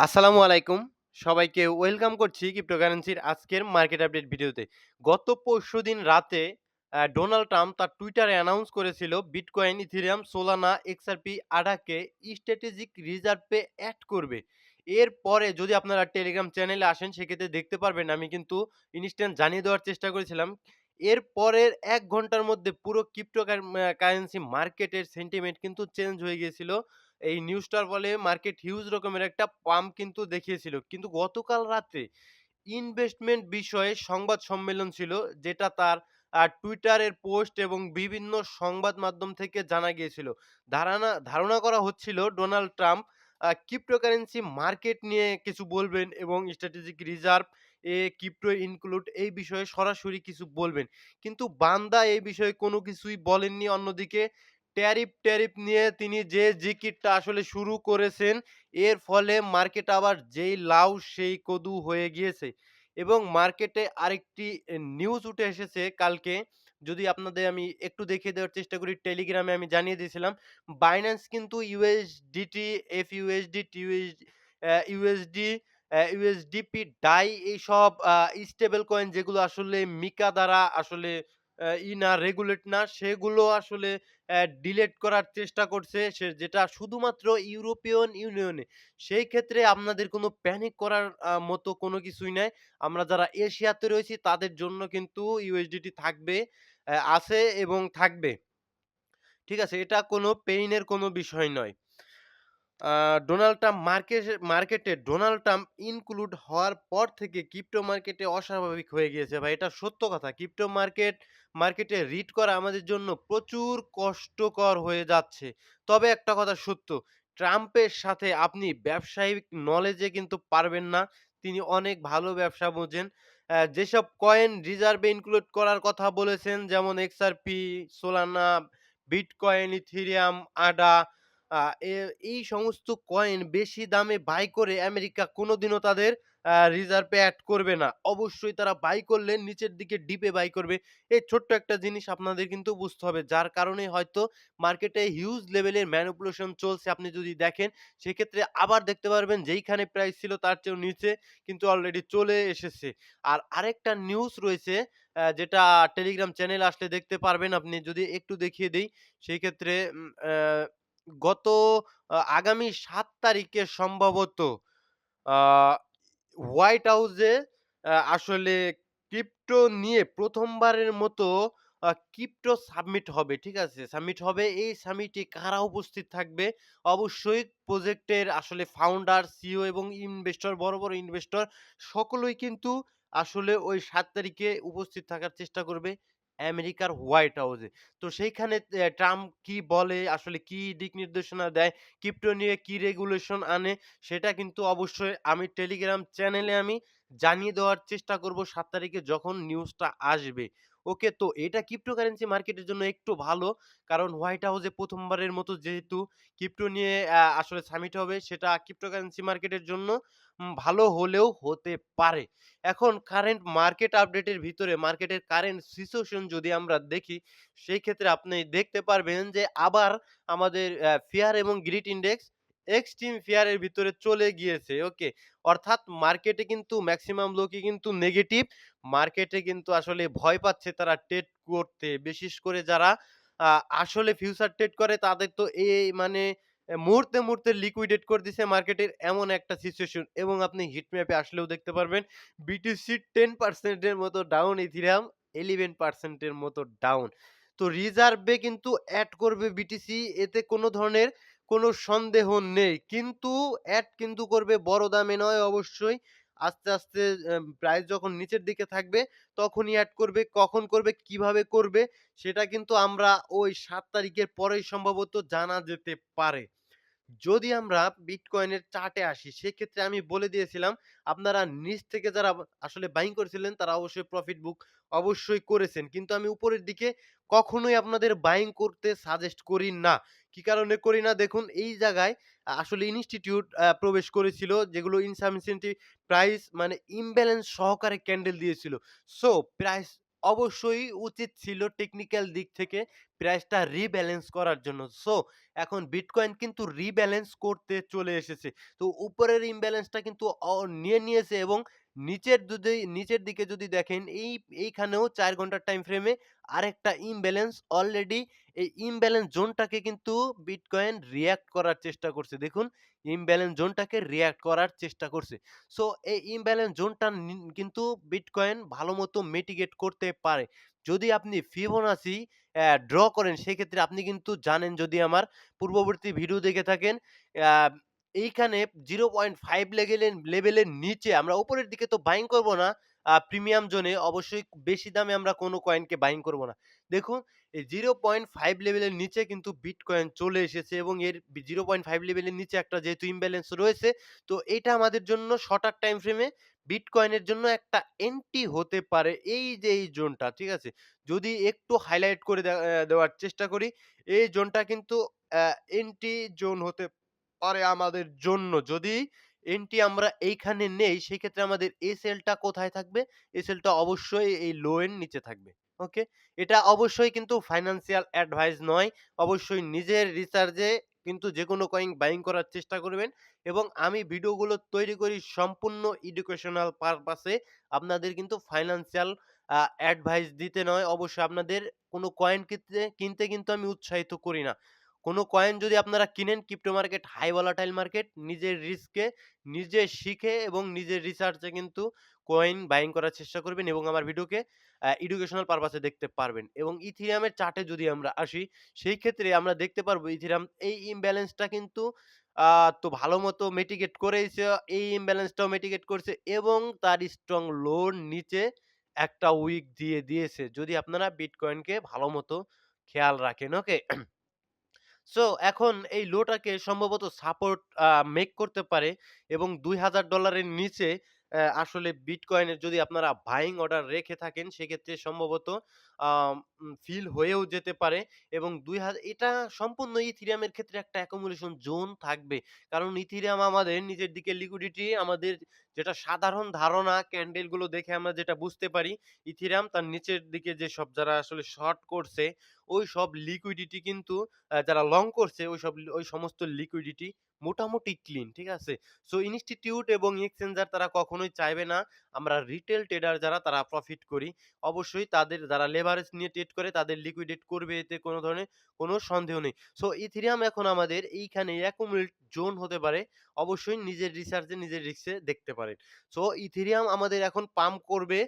আসসালামু আলাইকুম। সবাইকে ওয়েলকাম করছি ক্রিপ্টোকারেন্সির আজকের মার্কেট আপডেট ভিডিওতে। গত পরশুদিন রাতে ডোনাল্ড ট্রাম্প তার টুইটারে অ্যানাউন্স করেছিল বিটকয়েন, ইথেরিয়াম, সোলানা, এক্সআরপি, আডাকে স্ট্র্যাটেজিক রিজার্ভে অ্যাড করবে। এরপরে যদি আপনারা টেলিগ্রাম চ্যানেলে আসেন সেক্ষেত্রে দেখতে পারবেন আমি কিন্তু ইনস্ট্যান্ট জানিয়ে দেওয়ার চেষ্টা করেছিলাম। এর পরের ১ ঘন্টার মধ্যে পুরো কারেন্সি মার্কেটের সেন্টিমেন্ট কিন্তু চেঞ্জ হয়ে গিয়েছিল। এই নিউজটার ফলে মার্কেট হিউজ রকমের একটা পাম্প কিন্তু দেখিয়েছিল। কিন্তু গতকাল রাত্রে ইনভেস্টমেন্ট বিষয়ে সংবাদ সম্মেলন ছিল, যেটা তার টুইটারের পোস্ট এবং বিভিন্ন সংবাদ মাধ্যম থেকে জানা গিয়েছিল। ধারণা করা হচ্ছিল ডোনাল্ড ট্রাম্প ক্রিপ্টোকারেন্সি মার্কেট নিয়ে কিছু বলবেন এবং স্ট্র্যাটেজিক রিজার্ভ ক্রিপ্টো ইনক্লুড এই বিষয়ে সরাসরি কিছু বলবেন। কিন্তু বান্দা এই বিষয়ে কোনো কিছুই বলেননি। অন্যদিকে ট্যারিফ নিয়ে তিনি যে জিকিরটা আসলে শুরু করেছেন, এর ফলে মার্কেট আবার যেই লাউ সেই কদু হয়ে গিয়েছে। এবং মার্কেটে আরেকটি নিউজ উঠে এসেছে কালকে। যদি আপনাদের আমি একটু দেখিয়ে দেওয়ার চেষ্টা করি, টেলিগ্রামে আমি জানিয়ে দিয়েছিলাম। বাইন্যান্স কিন্তু USDT, FUSD, USD, USDP, die এইসব স্টেবল কয়েন যেগুলো আসলে মিকা দ্বারা আসলে রেগুলেট না, সেগুলো আসলে ডিলেট করার চেষ্টা করছে যেটা শুধুমাত্র ইউরোপিয়ন ইউনিয়নে। সেই ক্ষেত্রে আপনাদের কোনো প্যানিক করার মতো কোনো কিছুই নাই। আমরা যারা এশিয়াতে রয়েছি তাদের জন্য কিন্তু ইউএসডিটি থাকবে, আছে এবং থাকবে। ঠিক আছে? এটা কোনো পেইনের কোনো বিষয় নয়। আ ডোনাল্ড ট্রাম্প মার্কেটে ডোনাল্ড ট্রাম্প ইনক্লুড হওয়ার পর থেকে ক্রিপ্টো মার্কেটে অস্বাভাবিক হয়ে গিয়েছে ভাই। এটা সত্য কথা। মার্কেটে রিড করা আমাদের জন্য প্রচুর কষ্টকর হয়ে যাচ্ছে। তবে একটা কথা সত্য, ট্রাম্পের সাথে আপনি ব্যবসায়িক নলেজে কিন্তু পারবেন না। তিনি অনেক ভালো ব্যবসা বোঝেন। যেসব কয়েন রিজার্ভে ইনক্লুড করার কথা বলেছেন, যেমন XRP, সোলানা, বিটকয়েন, ইথেরিয়াম, আডা, আ এ এই সমস্ত কয়েন বেশি দামে বাই করে আমেরিকা কোনোদিনও তাদের রিজার্ভে এড করবে না। অবশ্যই তারা বাই করলে নিচের দিকে ডিপে বাই করবে। এই ছোট্ট একটা জিনিস আপনাদের কিন্তু বুঝতে হবে। যার কারণে হয়তো মার্কেটে হিউজ লেভেলের ম্যানিপুলেশন চলছে। আপনি যদি দেখেন সেক্ষেত্রে আবার দেখতে পারবেন যেইখানে প্রাইস ছিল তার চেয়েও নিচে কিন্তু অলরেডি চলে এসেছে। আর আরেকটা নিউজ রয়েছে, যেটা টেলিগ্রাম চ্যানেলে আসলে দেখতে পারবেন। আপনি যদি একটু দেখিয়ে দেই সেই ক্ষেত্রে গত আগামী ৭ তারিখে সম্ভবত আ হোয়াইট হাউসে আসলে ক্রিপ্টো নিয়ে ১ম বারের মতো ক্রিপ্টো সাবমিট হবে। ঠিক আছে? সাবমিট হবে। এই সামিটে কারা উপস্থিত থাকবে? অবশ্যই প্রজেক্টের আসলে ফাউন্ডার, সিইও এবং বড় ইনভেস্টর সকলেই কিন্তু আসলে ওই ৭ তারিখে উপস্থিত থাকার চেষ্টা করবে আমেরিকার হোয়াইট হাউসে। তো সেইখানে ট্রাম্প কি বলে, আসলে কি দিক নির্দেশনা দেয়, ক্রিপ্টো নিয়ে কি রেগুলেশন আনে, সেটা কিন্তু অবশ্যই আমি টেলিগ্রাম চ্যানেলে আমি জানিয়ে দেওয়ার চেষ্টা করব ৭ তারিখে যখন নিউজটা আসবে। ওকে? তো এটা ক্রিপ্টোকারেন্সি মার্কেটের জন্য একটু ভালো। কারণ হোয়াইট হাউসে ১ম বারের মতো যেহেতু ক্রিপ্টো নিয়ে আসলে সামিট হবে, সেটা ক্রিপ্টোকারেন্সি মার্কেটের জন্য ভালো হলেও হতে পারে। এখন কারেন্ট মার্কেট আপডেটের ভিতরে মার্কেটের কারেন্ট সিচুয়েশন যদি আমরা দেখি, সেই ক্ষেত্রে আপনি দেখতে পারবেন যে আবার আমাদের ফিয়ার এবং গ্রিড ইনডেক্স এক্সট্রিম ফিয়ার এর ভিতরে চলে গিয়েছে। ওকে? অর্থাৎ মার্কেটে কিন্তু মেক্সিমাম লোকই কিন্তু নেগেটিভ। মার্কেটে কিন্তু আসলে ভয় পাচ্ছে তারা ট্রেড করতে। বিশেষ করে যারা আ আসলে ফিউচার ট্রেড করে তাদের তো মানে মুহূর্তে লিকুইডেট করে দিছে মার্কেটের এমন একটা সিচুয়েশন। এবং আপনি হিট ম্যাপে আসলেও দেখতে পারবেন বিটিসি 10% এর মতো ডাউন, ইথেরিয়াম 11% এর মতো ডাউন। তো রিজার্ভে কিন্তু এড করবে বিটিসি, এতে কোনো ধরনের কোনো সন্দেহ নেই। কিন্তু এড কিন্তু করবে বড় দামে নয় অবশ্যই। আস্তে প্রাইস যখন নিচের দিকে থাকবে তখনই এড করবে। কখন করবে, কিভাবে করবে সেটা কিন্তু আমরা ওই ৭ তারিখের পরেই সম্ভবত জানা যেতে পারে। যদি আমরা বিটকয়েনের চার্টে আসি, সেক্ষেত্রে আমি বলে দিয়েছিলাম আপনারা নিচ থেকে যারা আসলে বাইং করেছিলেন তারা অবশ্যই প্রফিট বুক অবশ্যই করেছেন। কিন্তু আমি উপরের দিকে কখনোই আপনাদের বাইং করতে সাজেস্ট করি না। কি কারণে করি না? দেখুন এই জায়গায় আসলে ইনস্টিটিউট প্রবেশ করেছিল, যেগুলো ইনসাফিসিয়েন্ট প্রাইস মানে ইমব্যালেন্স সহকারে ক্যান্ডেল দিয়েছিল। সো প্রাইস অবশ্যই উচিত ছিল টেকনিক্যাল দিক থেকে প্রাইসটা রিব্যালেন্স করার জন্য। সো এখন বিটকয়েন কিন্তু রিব্যালেন্স করতে চলে এসেছে। তো উপরের ইমব্যালেন্সটা কিন্তু নিয়ে নিয়েছে এবং নিচের দিকে যদি দেখেন এইখানেও ৪ ঘন্টার টাইম ফ্রেমে আরেকটা ইমব্যালেন্স অলরেডি এই ইমব্যালেন্স জোনটাকে কিন্তু বিটকয়েন রিঅ্যাক্ট করার চেষ্টা করছে। দেখুন ইমব্যালেন্স জোনটাকে রিঅ্যাক্ট করার চেষ্টা করছে। সো এই ইমব্যালেন্স জোনটা কিন্তু বিটকয়েন ভালোমতো মিটিগেট করতে পারে। যদি আপনি ফিবোনাচি ড্র করেন সেক্ষেত্রে আপনি কিন্তু জানেন যদি আমার পূর্ববর্তী ভিডিও দেখে থাকেন আ এইখানে 0.5 লেভেলের নিচে আমরা উপরের দিকে তো বাইং করব না। প্রিমিয়াম জোনে অবশ্যই বেশি দামে আমরা কোনো কয়েনকে বাইং করব না। দেখুন এই 0.5 লেভেলের নিচে কিন্তু বিটকয়েন চলে এসেছে এবং এর 0.5 লেভেলের নিচে একটা যেহেতু ইমব্যালেন্স রয়েছে, তো এইটা আমাদের জন্য শর্টার টাইম ফ্রেমে বিটকয়েনের জন্য একটা এন্ট্রি হতে পারে। এই যে এই জোনটা, ঠিক আছে? যদি একটু হাইলাইট করে দেওয়ার চেষ্টা করি, এই জোনটা কিন্তু অ্যা এন্ট্রি জোন হতে পারে আমাদের জন্য। যদি এন্ট্রি আমরা এইখানে নেই, সেক্ষেত্রে আমাদের এসএল টা কোথায় থাকবে? এসএল টা অবশ্যই এই লো এর নিচে থাকবে। ওকে? এটা অবশ্যই কিন্তু ফাইন্যান্সিয়াল অ্যাডভাইস নয়। অবশ্যই নিজের রিসার্চে কিন্তু যেকোনো কয়েন বাইং করার চেষ্টা করবেন এবং আমি ভিডিওগুলো তৈরি করি সম্পূর্ণ এডুকেশনাল পারপাসে। আপনাদের কিন্তু ফাইন্যান্সিয়াল অ্যাডভাইস দিতে নয়। অবশ্যই আপনাদের কোনো কয়েন কিনতে কিন্তু আমি উৎসাহিত করি না। কোনো কয়েন যদি আপনারা কিনেন crypto market high volatile market নিজের রিস্কে, নিজে শিখে এবং নিজের রিসার্চে কিন্তু কয়েন বাইং করার চেষ্টা করবেন এবং আমার ভিডিওকে এডুকেশনাল পারপাসে দেখতে পারবেন। এবং ইথিরিয়ামের চার্টে যদি আমরা আসি, সেই ক্ষেত্রে আমরা দেখতে পারবো ইথিরিয়াম এই ইমব্যালেন্সটা কিন্তু আ তো ভালোমতো মিটিগেট করেইছে। এই ইমব্যালেন্সটাও মিটিগেট করছে এবং তার স্ট্রং লোর নিচে একটা উইক দিয়ে দিয়েছে। যদি আপনারা বিটকয়েনকে ভালোমতো খেয়াল রাখেন, ওকে? সো এখন এই লোটাকে সম্ভবত সাপোর্ট মেক করতে পারে এবং $২,০০০ এর নিচে আসলে বিটকয়েনের যদি আপনারা বাইং অর্ডার রেখে থাকেন সেক্ষেত্রে সম্ভবত ফিল হয়েও যেতে পারে এবং এটা সম্পূর্ণ ইথিরিয়ামের ক্ষেত্রে একটা অ্যাকুমুলেশন জোন থাকবে। কারণ ইথিরিয়াম আমাদের নিজের দিকে লিকুইডিটি আমাদের যেটা সাধারণ ধারণা ক্যান্ডেল গুলো দেখে আমরা যেটা বুঝতে পারি, ইথিরিয়াম তার নিচের দিকে যেসব যারা আসলে শর্ট করছে ওই সব লিকুইডিটি কিন্তু যারা লং করছে ওই সমস্ত লিকুইডিটি মোটামুটি ক্লিন, ঠিক আছে? সো ইনস্টিটিউট এবং এক্সচেঞ্জার তারা কখনোই চাইবে না আমরা রিটেল ট্রেডার যারা তারা প্রফিট করি। অবশ্যই তাদের যারা লেভারেজ নিয়ে ট্রেড করে তাদের লিকুইডেট করবে এতে কোনো ধরনের কোনো সন্দেহ নেই। সো ইথেরিয়াম এখন আমাদের এইখানে অ্যাকুমুলেট জোন হতে পারে। অবশ্যই নিজের রিসার্চে নিজের রিস্কে দেখতে পারেন। সো ইথেরিয়াম আমাদের এখন পাম্প করবে।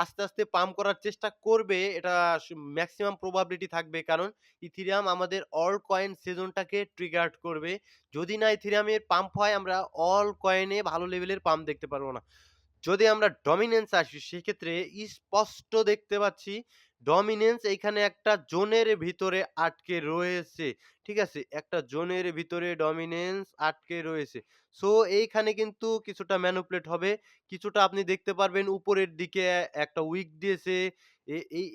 আস্তে, আস্তে পাম্প করার চেষ্টা করবে এটা মেক্সিমাম প্রবাবিলিটি থাকবে। কারণ ইথেরিয়াম আমাদের অল কয়েন সেজনটাকে ট্রিগার্ড করবে। যদি না ইথেরিয়ামের পাম্প হয় আমরা অল কয়েনে ভালো লেভেলের পাম্প দেখতে পারবো না। যদি আমরা ডমিন্যান্স আসি সেক্ষেত্রে স্পষ্ট দেখতে পাচ্ছি ডমিন্যান্স এইখানে একটা জোনের ভিতরে আটকে রয়েছে। ঠিক আছে? একটা জোনের ভিতরে ডমিন্যান্স আটকে রয়েছে। সো এইখানে কিন্তু কিছুটা ম্যানিপুলেট হবে। কিছুটা আপনি দেখতে পারবেন উপরের দিকে একটা উইক দিয়েছে।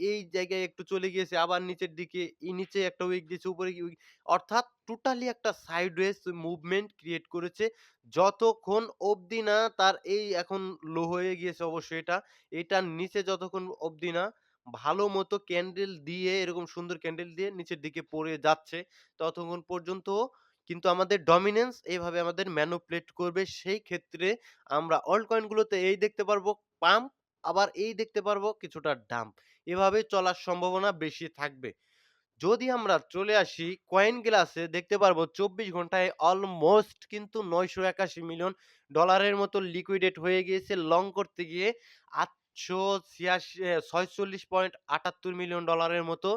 এই জায়গায় একটু চলে গিয়েছে আবার নিচের দিকে নিচে একটা উইক দিয়েছে উপরে উইক অর্থাৎ টোটালি একটা সাইডওয়েজ মুভমেন্ট ক্রিয়েট করেছে। যতক্ষণ অবধি না তার এই এখন লো হয়ে গিয়েছে অবশ্যই এটা। এটার নিচে যতক্ষণ অবধি না ভালো মতো ক্যান্ডেল দিয়ে এরকম সুন্দর ক্যান্ডেল দিয়ে নিচের দিকে পড়ে যাচ্ছে, ততক্ষণ পর্যন্ত কিন্তু আমাদের ডমিন্যান্স এভাবে আমাদের ম্যানিপুলেট করবে। সেই ক্ষেত্রে আমরা অল্ট কয়েন গুলোতে এই দেখতে পারবো পাম্প, আবার এই দেখতে পারবো কিছুটা ডাম্প। এভাবে চলার সম্ভাবনা বেশি থাকবে। যদি আমরা চলে আসি কয়েন গ্লাসে দেখতে পারবো ২৪ ঘন্টায় অলমোস্ট কিন্তু $৯৮১ মিলিয়ন মতো লিকুইডেট হয়ে গিয়েছে লং করতে গিয়ে ৪৬৬.৭৮ মিলিয়ন ডলারের মতো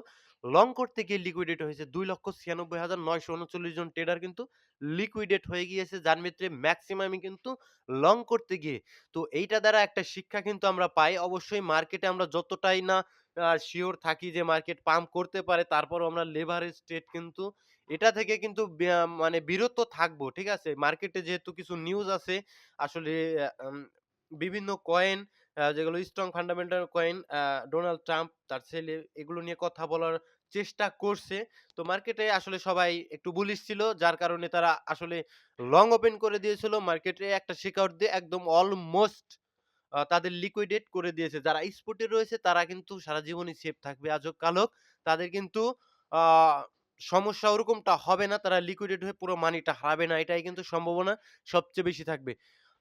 লং করতে গিয়ে লিকুইডেট হয়েছে। ২,৯৬,৯৩৯ জন ট্রেডার কিন্তু লিকুইডেট হয়ে গিয়েছে যার ভিতরে মেক্সিমামই কিন্তু লং করতে গিয়ে। তো এইটা দ্বারা একটা শিক্ষা কিন্তু আমরা পাই। অবশ্যই মার্কেটে আমরা যতটাই না সিওর থাকি যে মার্কেট পাম্প করতে পারে তারপরেও আমরা লেভারেজ ট্রেড কিন্তু এটা থেকে কিন্তু মানে বিরত থাকবো। ঠিক আছে? মার্কেটে যেহেতু কিছু নিউজ আছে আসলে বিভিন্ন কয়েন যেগুলো strong fundamental coin Donald Trump তার ছেলে এগুলো নিয়ে কথা বলার চেষ্টা করছে। তো মার্কেটে আসলে সবাই একটু বুলিশ ছিল যার কারণে তারা আসলে লং ওপেন করে দিয়েছিল। মার্কেটে একটা শেকআউট দিয়ে একদম অলমোস্ট তাদের লিকুইডেট করে দিয়েছে। যারা স্পটে রয়েছে তারা কিন্তু সারা জীবনই সেফ থাকবে। আজব-কালক তাদের কিন্তু আ সমস্যা ওরকমটা হবে না। তারা লিকুইডেট হয়ে পুরো মানিটা হারাবে না। এটাই কিন্তু সম্ভাবনা সবচেয়ে বেশি থাকবে।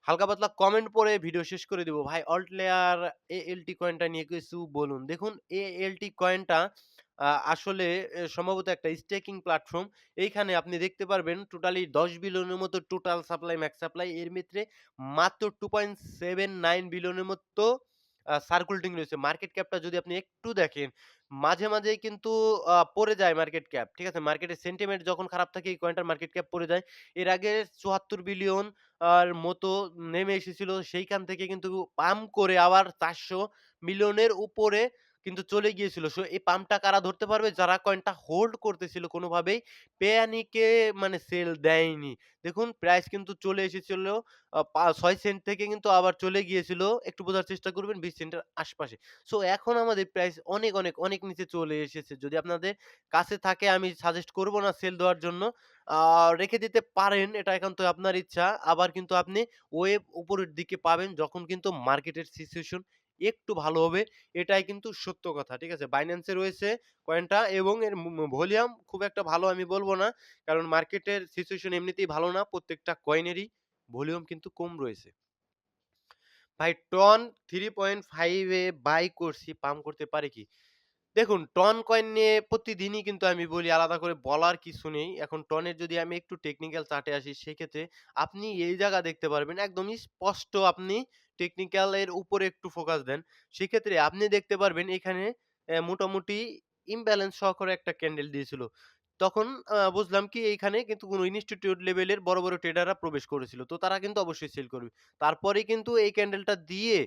হালকা পাতলা কমেন্ট পড়ে ভিডিও শেষ করে দিব। ভাই অল্ট লেয়ার ALT কয়েনটা নিয়ে কিছু বলুন। দেখুন ALT কয়েনটা আসলে সম্ভবত একটা স্টেকিং প্ল্যাটফর্ম। এইখানে আপনি দেখতে পারবেন টোটালি ১০ বিলিয়নের মতো টোটাল সাপ্লাই ম্যাক্স সাপ্লাই। এর ভিতরে মাত্র 2.79 বিলিয়নের মতো সার্কুলেটিং রয়েছে। মার্কেট ক্যাপটা যদি আপনি একটু দেখেন, মাঝে, মাঝেই কিন্তু পড়ে যায় মার্কেট ক্যাপ। ঠিক আছে? মার্কেটের সেন্টিমেন্ট যখন খারাপ থাকে এই কয়েনটার মার্কেট ক্যাপ পড়ে যায়। এর আগে ৭৪ বিলিয়ন মতো নেমে এসেছিল। সেইখান থেকে কিন্তু পাম্প করে আবার ৪০০ মিলিয়নের উপরে কিন্তু চলে গিয়েছিল। সো এই পাম্পটা কারা ধরতে পারবে? যারা কয়েনটা হোল্ড করতেছিল কোনোভাবেই প্যানিকে মানে সেল দেয়নি। দেখুন প্রাইস কিন্তু চলে এসেছিল ৬ সেন্ট থেকে কিন্তু আবার চলে গিয়েছিল। একটু বোঝার চেষ্টা করবেন ২০ সেন্টের আশপাশে। সো এখন আমাদের প্রাইস অনেক, অনেক, অনেক নিচে চলে এসেছে। যদি আপনাদের কাছে থাকে আমি সাজেস্ট করব না সেল দেওয়ার জন্য। আ রেখে দিতে পারেন, এটা একান্ত আপনার ইচ্ছা। আবার কিন্তু আপনি ওয়েভ উপরের দিকে পাবেন যখন কিন্তু মার্কেটের সিচুয়েশন একটু ভালো হবে। এটাই কিন্তু সত্য কথা। ঠিক আছে? Binance এ রয়েছে কয়েনটা এবং এর ভলিউম খুব একটা ভালো আমি বলব না। কারণ মার্কেটের সিচুয়েশন এমনিতেই ভালো না। প্রত্যেকটা কয়েনেরই ভলিউম কিন্তু কম রয়েছে। ভাই টন 3.5 এ বাই করছি, পাম্প করতে পারে কি? দেখুন, টন কয়েন নিয়ে প্রতিদিনই কিন্তু আমি বলি আলাদা করে বলার কিছু নেই। এখন টনের যদি আমি একটু টেকনিক্যাল চার্টে আসি, সেক্ষেত্রে আপনি এই জায়গা দেখতে পারবেন একদমই স্পষ্ট আপনি টেকনিক্যাল এর উপরে একটু ফোকাস দেন। সেক্ষেত্রে আপনি দেখতে পারবেন এখানে মোটামুটি ইমব্যালেন্স সহকারে একটা ক্যান্ডেল দিয়েছিল। তখন বুঝলাম কি এইখানে কিন্তু কোনো ইনস্টিটিউট লেভেলের বড়, বড় ট্রেডাররা প্রবেশ করেছিল। তো তারা কিন্তু অবশ্যই সেল করবে। তারপরেই কিন্তু এই ক্যান্ডেলটা দিয়ে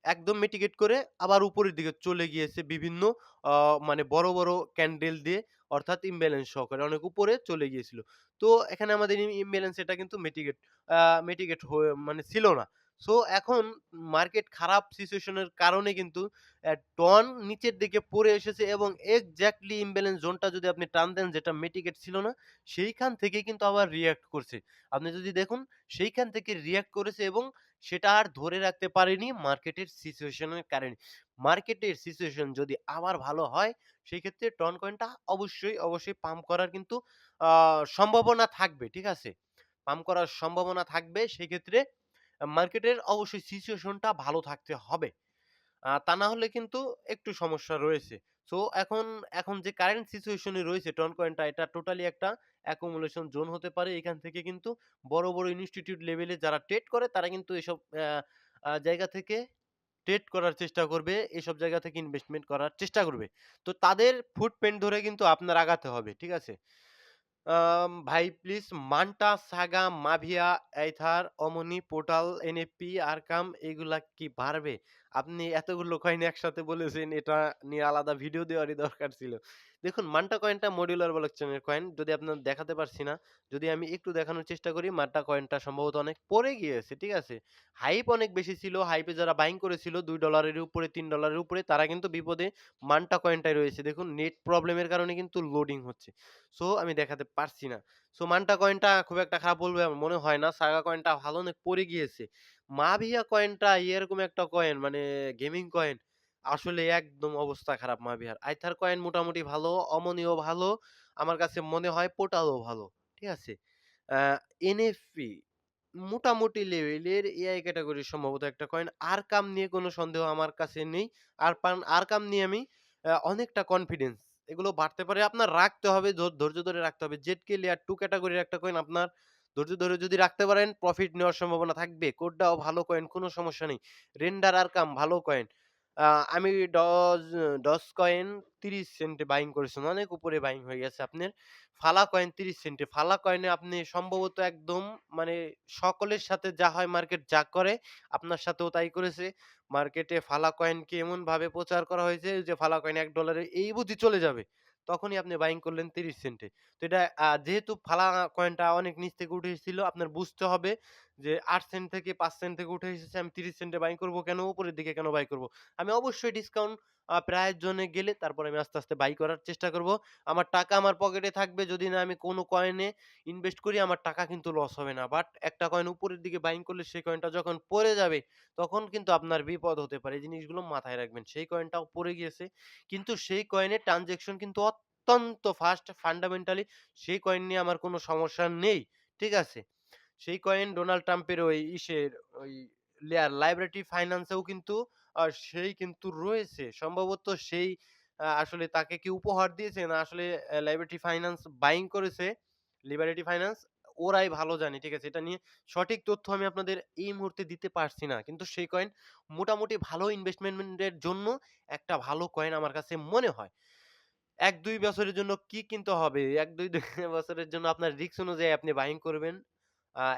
একদম মিটিগেট করে আবার উপরের দিকে চলে গিয়েছে বিভিন্ন আ মানে বড়, বড় ক্যান্ডেল দিয়ে অর্থাৎ ইমব্যালেন্স সহকারে অনেক উপরে চলে গিয়েছিল। তো এখানে আমাদের ইমব্যালেন্স এটা কিন্তু আ মিটিগেট হয়ে মানে ছিল না। সো এখন মার্কেট খারাপ সিচুয়েশন এর কারণে কিন্তু টন নিচের দিকে পড়ে এসেছে এবং এক্সাক্টলি ইমব্যালেন্স জোনটা যদি আপনি টান দেন যেটা মিটিগেট ছিল না, সেইখান থেকেই কিন্তু আবার রিঅ্যাক্ট করছে। আপনি যদি দেখুন সেইখান থেকে রিঅ্যাক্ট করেছে এবং সেটা আর ধরে রাখতে পারেনি মার্কেটের সিচুয়েশন এর কারণে। মার্কেটের সিচুয়েশন যদি আবার ভালো হয়, সেক্ষেত্রে টন কয়েনটা অবশ্যই, অবশ্যই পাম্প করার কিন্তু আ সম্ভাবনা থাকবে। ঠিক আছে? পাম্প করার সম্ভাবনা থাকবে। সেক্ষেত্রে মার্কেটের অবশ্যই সিচুয়েশনটা ভালো থাকতে হবে। তা না হলে কিন্তু একটু সমস্যা রয়েছে। সো এখন যে কারেন্ট সিচুয়েশন এ রয়েছে টন কয়েনটা এটা টোটালি একটা অ্যাকুমুলেশন জোন হতে পারে। এখান থেকে কিন্তু বড়, বড় ইনস্টিটিউট লেভেলে যারা ট্রেড করে তারা কিন্তু এসব জায়গা থেকে ট্রেড করার চেষ্টা করবে। এসব জায়গা থেকে ইনভেস্টমেন্ট করার চেষ্টা করবে। তো তাদের ফুটপ্রিন্ট ধরে কিন্তু আপনার আগাতে হবে। ঠিক আছে? ভাই প্লিজ মান্টা, সাগা, মাভিয়া, এইথার, অমনি, পোর্টাল, এনএফপি, আরকাম এগুলা কি বাড়বে? আপনি এতগুলো কয়েন একসাথে বলেছেন এটা নিয়ে আলাদা ভিডিও দেওয়ারই দরকার ছিল। দেখুন মান্টা কয়েনটা মডিউলার ব্লকচেনের কয়েন। যদি আপনার দেখাতে পারছি না। যদি আমি একটু দেখানোর চেষ্টা করি মান্টা কয়েনটা সম্ভবত অনেক পড়ে গিয়েছে। ঠিক আছে? হাইপ অনেক বেশি ছিল। হাইপে যারা বাইং করেছিল $2 এর উপরে $3 এর উপরে তারা কিন্তু বিপদে মান্টা কয়েনটায় রয়েছে। দেখুন নেট প্রবলেম এর কারণে কিন্তু লোডিং হচ্ছে। সো আমি দেখাতে পারছি না। সো মান্টা কয়েনটা খুব একটা খারাপ বলবে আমার মনে হয় না। সাগা কয়েনটা ভালো অনেক পড়ে গিয়েছে। মাভিয়া কয়েনটা এরকম একটা কয়েন মানে গেমিং কয়েন। আসলে একদম অবস্থা খারাপ মাভিয়ার। আইথার কয়েন মোটামুটি ভালো, অমনিও ভালো। আমার কাছে মনে হয় পোর্টালও ভালো। ঠিক আছে? আ এনএফপি মোটামুটি লেভেলের এআই ক্যাটেগরির সম্ভবত একটা কয়েন। আরকাম নিয়ে কোনো সন্দেহ আমার কাছে নেই। আরকাম নিয়ে আমি অনেকটা কনফিডেন্স। এগুলো বাড়তে পারে। আপনার রাখতে হবে, ধৈর্য ধরে রাখতে হবে। জেডকে লেয়ার 2 ক্যাটেগরির একটা কয়েন আপনার ধৈর্য ধরে যদি রাখতে পারেন প্রফিট নেওয়ার সম্ভাবনা থাকবে। কোডটাও ভালো কয়েন, কোনো সমস্যা নেই। রেন্ডার আরকাম ভালো কয়েন। আ আমি ডজ কয়েন ৩০ সেন্টে বাইং করেছিলাম। অনেক উপরে বাইং হয়ে গেছে আপনার। ফালা কয়েন ৩০ সেন্টে। ফালা কয়েনে আপনি সম্ভবত একদম মানে সকলের সাথে যা হয় মার্কেট যা করে আপনার সাথেও তাই করেছে। মার্কেটে ফালা কয়েনকে এমনভাবে প্রচার করা হয়েছে যে ফালা কয়েন $১ এ এই বুঝি চলে যাবে। তখনই আপনি বাইং করলেন ৩০ সেন্টে। তো এটা যেহেতু ফালা কয়েনটা অনেক নিচ থেকে উঠে এসেছিল আপনার বুঝতে হবে যে ৮ সেন্ট থেকে ৫ সেন্ট থেকে উঠে এসেছে আমি ৩০ সেন্টে বাই করব কেন? উপরের দিকে কেন বাই করব? আমি অবশ্যই ডিসকাউন্ট প্রায় জোনে গেলে তারপরে আমি আস্তে, আস্তে বাই করার চেষ্টা করব। আমার টাকা আমার পকেটে থাকবে যদি না আমি কোন কয়েনে ইনভেস্ট করি আমার টাকা কিন্তু লস হবে না। বাট একটা কয়েন উপরের দিকে বাইং করলে সেই কয়েনটা যখন পড়ে যাবে তখন কিন্তু আপনার বিপদ হতে পারে। এই জিনিসগুলো মাথায় রাখবেন। সেই কয়েনটাও পড়ে গিয়েছে। কিন্তু সেই কয়েনের ট্রান্সেকশন কিন্তু অত্যন্ত ফাস্ট ফান্ডামেন্টালি সেই কয়েন নিয়ে আমার কোন সমস্যা নেই। ঠিক আছে? সেই কয়েন ডোনাল্ড ট্রাম্পের ওই ওই লাইবার্টি ফাইন্যান্স এও কিন্তু সেই কিন্তু রয়েছে। সম্ভবত সেই আসলে তাকে কি উপহার দিয়েছে না আসলে লাইবার্টি ফাইন্যান্স বাইং করেছে, লিবারেটি ফাইন্যান্স ওরাই ভালো জানে। ঠিক আছে? এটা নিয়ে সঠিক তথ্য আমি আপনাদের এই মুহূর্তে দিতে পারছি না। কিন্তু সেই কয়েন মোটামুটি ভালো ইনভেস্টমেন্ট এর জন্য একটা ভালো কয়েন আমার কাছে মনে হয়। ১-২ বছরের জন্য কি কিনতে হবে? ১-২ বছরের জন্য আপনার রিস্ক অনুযায়ী আপনি বাইং করবেন।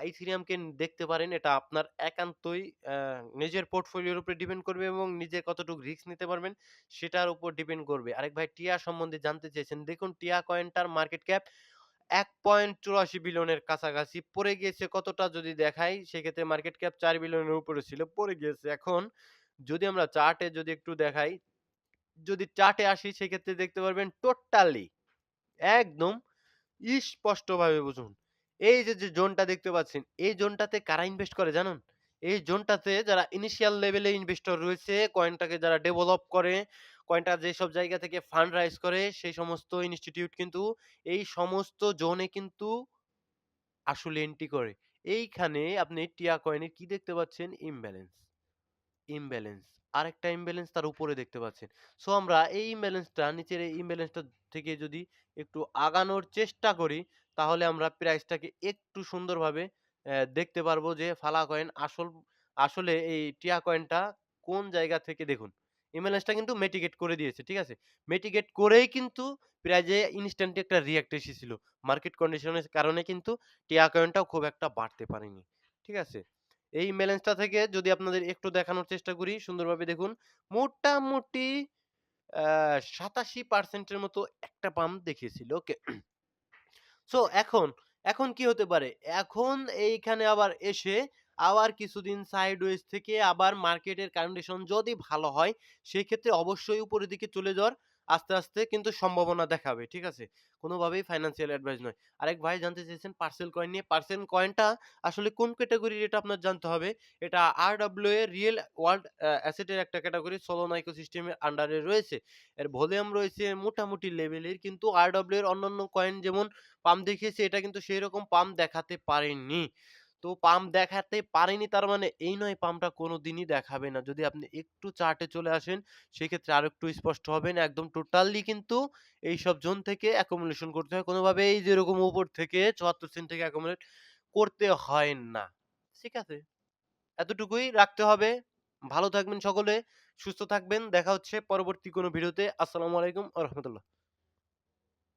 Ethereum কে দেখতে পারেন। এটা আপনার একান্তই নিজের পোর্টফোলিওর উপরে ডিপেন্ড করবে এবং নিজে কতটুকু রিস্ক নিতে পারবেন সেটার উপর ডিপেন্ড করবে। আরেক ভাই টিয়া সম্বন্ধে জানতে চেয়েছেন। দেখুন টিয়া কয়েনটার মার্কেট ক্যাপ ১.৮৪ বিলিয়নের কাছাকাছি পড়ে গিয়েছে কতটা যদি দেখাই সেক্ষেত্রে মার্কেট ক্যাপ ৪ বিলিয়নের উপরে ছিল, পড়ে গিয়েছে। এখন যদি আমরা চার্টে যদি একটু দেখাই, যদি চার্টে আসি সেক্ষেত্রে দেখতে পারবেন টোটালি একদম স্পষ্টভাবে বুঝুন। এই যে জোনটা দেখতে পাচ্ছেন, এই জোনটাতে কারা ইনভেস্ট করে জানুন? এই জোনটাতে যারা ইনিশিয়াল লেভেলে ইনভেস্টর রয়েছে, কয়েনটাকে যারা ডেভেলপ করে, কয়েনটা যেসব জায়গা থেকে ফান্ড রাইজ করে, সেই সমস্ত ইনস্টিটিউট কিন্তু এই সমস্ত জোনে কিন্তু আসলে এন্ট্রি করে। এইখানে আপনি টিয়া কয়েনে কি দেখতে পাচ্ছেন? ইমব্যালেন্স। ইমব্যালেন্স। আরেকটা ইমব্যালেন্স তার উপরে দেখতে পাচ্ছেন। সো আমরা এই ইমব্যালেন্সটা নিচের এই ইমব্যালেন্সটা থেকে যদি একটু আগানোর চেষ্টা করি, তাহলে আমরা প্রাইসটাকে একটু সুন্দরভাবে দেখতে পারবো যে ফালা কয়েন আসলে এই টিয়া কয়েনটা কোন জায়গা থেকে দেখুন। ইমব্যালেন্সটা কিন্তু মিটিগেট করে দিয়েছে। ঠিক আছে? মিটিগেট করেই কিন্তু প্রাইজে ইনস্ট্যান্টলি একটা রিঅ্যাক্ট এসেছিল। মার্কেট কন্ডিশনের কারণে কিন্তু টিয়া কয়েনটাও খুব একটা বাড়তে পারেনি। ঠিক আছে? এই ব্যালেন্সটা থেকে যদি আপনাদের একটু দেখানোর চেষ্টা করি সুন্দরভাবে দেখুন। মোটামুটি আ ৮৭% এর মতো একটা পাম্প দেখিয়েছিল। ওকে। সো এখন কি হতে পারে? এখন এইখানে আবার এসে আবার কিছুদিন সাইডওয়েজ থেকে আবার মার্কেটের কন্ডিশন যদি ভালো হয়, সেক্ষেত্রে অবশ্যই উপরের দিকে চলে যাওয়ার আস্তে, আস্তে কিন্তু সম্ভাবনা দেখাবে। ঠিক আছে? কোনোভাবেই ফাইন্যান্সিয়াল অ্যাডভাইস নয়। আরেক ভাই জানতে চেয়েছেন পার্সেল কয়েন নিয়ে। পার্সেল কয়েনটা আসলে কোন ক্যাটেগরির এটা আপনার জানতে হবে। এটা RWA রিয়েল ওয়ার্ল্ড অ্যাসেট এর একটা ক্যাটেগরি সোলোনা ইকোসিস্টেমের আন্ডারে রয়েছে। এর ভলিউম রয়েছে মোটামুটি লেভেলের কিন্তু RWA এর অন্যান্য কয়েন যেমন পাম্প দেখিয়েছে এটা কিন্তু সেইরকম পাম্প দেখাতে পারেনি। তো পাম্প দেখাতে পারেনি তার মানে এই নয় পাম্পটা কোনদিনই দেখাবে না। যদি আপনি একটু চার্টে চলে আসেন সেক্ষেত্রে আরেকটু স্পষ্ট হবেন। একদম টোটালি কিন্তু এইসব জোন থেকে accumulation করতে হয়। কোনভাবেই যেরকম উপর থেকে ৭৪ সেন্ট থেকে accumulate করতে হয় না। ঠিক আছে? এতটুকুই রাখতে হবে। ভালো থাকবেন সকলে, সুস্থ থাকবেন। দেখা হচ্ছে পরবর্তী কোনো ভিডিওতে। আসসালামু আলাইকুম ওয়া রাহমাতুল্লাহ।